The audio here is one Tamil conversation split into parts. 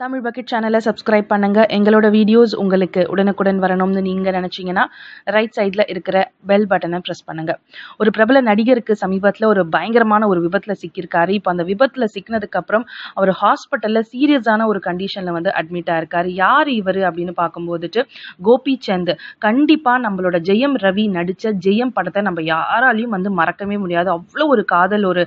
தமிழ் பக்கெட் சேனலை சப்ஸ்கிரைப் பண்ணுங்க. எங்களோட வீடியோஸ் உங்களுக்கு உடனுக்குடன் வரணும்னு நீங்க நினைச்சீங்கன்னா ரைட் சைடில் இருக்கிற பெல் பட்டனை ப்ரெஸ் பண்ணுங்க. ஒரு பிரபல நடிகருக்கு சமீபத்தில் ஒரு பயங்கரமான ஒரு விபத்தில் சிக்கியிருக்காரு. இப்போ அந்த விபத்தில் சிக்கினதுக்கு அப்புறம் அவர் ஹாஸ்பிட்டலில் சீரியஸான ஒரு கண்டிஷனில் வந்து அட்மிட் ஆயிருக்காரு. யார் இவர் அப்படின்னு பார்க்கும்போதுட்டு கோபி சந்த். கண்டிப்பாக நம்மளோட ஜெயம் ரவி நடித்த ஜெயம் படத்தை நம்ம யாராலையும் வந்து மறக்கவே முடியாது. அவ்வளோ ஒரு காதல் ஒரு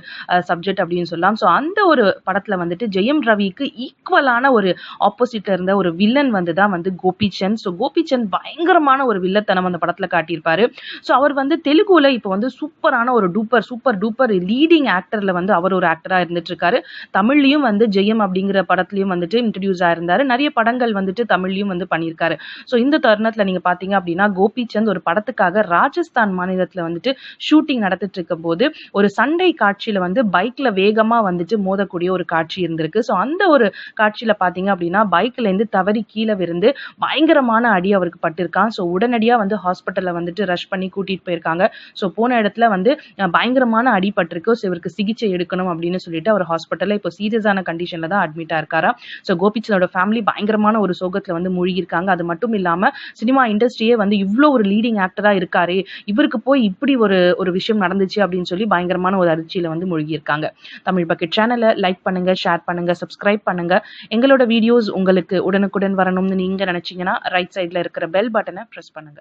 சப்ஜெக்ட் அப்படின்னு சொல்லலாம். ஸோ அந்த ஒரு படத்தில் வந்துட்டு ஜெயம் ரவிக்கு ஈக்குவலான ஒரு ஆப்போசிட்ல இருந்த ஒரு வில்லன் வந்துதான் வந்து கோபிச்சந்த். ஸோ கோபிச்சந்த் பயங்கரமான ஒரு வில்லத்தனம் அந்த படத்துல காட்டியிருப்பாரு. ஸோ அவர் வந்து தெலுங்குல இப்போ வந்து சூப்பரான ஒரு சூப்பர் டூப்பர் லீடிங் ஆக்டர்ல வந்து அவர் ஒரு ஆக்டரா இருந்துட்டு இருக்காரு. தமிழ்லயும் வந்து ஜெயம் அப்படிங்கிற படத்துலயும் வந்துட்டு இன்ட்ரடியூஸ் ஆயிருந்தாரு. நிறைய படங்கள் வந்துட்டு தமிழ்லயும் வந்து பண்ணியிருக்காரு. ஸோ இந்த தருணத்துல நீங்க பாத்தீங்க அப்படின்னா கோபிச்சந்த் ஒரு படத்துக்காக ராஜஸ்தான் மாநிலத்துல வந்துட்டு ஷூட்டிங் நடத்திட்டு இருக்கும் போது ஒரு சண்டை காட்சியில வந்து பைக்ல வேகமா வந்துட்டு மோதக்கூடிய ஒரு காட்சி இருந்திருக்கு. ஸோ அந்த ஒரு காட்சியில பாத்தீங்க அப்படின்னா பைக்ல இருந்து தவறி கீழே விழுந்து பயங்கரமான அடி அவருக்கு பட்டிருக்கான். ஸோ உடனடியா வந்து ஹாஸ்பிட்டல்ல வந்துட்டு ரஷ் பண்ணி கூட்டிட்டு போயிருக்காங்க. ஸோ போன இடத்துல வந்து பயங்கரமான அடி பட்டிருக்கு. ஸோ இவருக்கு சிகிச்சை எடுக்கணும் அப்படின்னு சொல்லிட்டு அவர் ஹாஸ்பிட்டல்ல இப்போ சீரியஸான கண்டிஷன்ல தான் அட்மிட் ஆயிருக்காரா. ஸோ கோபிச்சந்தோட ஃபேமிலி பயங்கரமான ஒரு சோகத்துல வந்து மூழ்கியிருக்காங்க. அது மட்டும் இல்லாம சினிமா இண்டஸ்ட்ரியே வந்து இவ்வளோ ஒரு லீடிங் ஆக்டரா இருக்காரு, இவருக்கு போய் இப்படி ஒரு ஒரு விஷயம் நடந்துச்சு அப்படின்னு சொல்லி பயங்கரமான ஒரு அதிர்ச்சியில வந்து மூழ்கியிருக்காங்க. தமிழ் பக்கெட் சேனலை லைக் பண்ணுங்க, ஷேர் பண்ணுங்க, சப்ஸ்கிரைப் பண்ணுங்க. எங்களோட வீடியோஸ் உங்களுக்கு உடனுக்குடன் வரணும்னு நீங்க நினைச்சீங்கன்னா ரைட் சைட்ல இருக்கிற பெல் பட்டனை பிரஸ் பண்ணுங்க.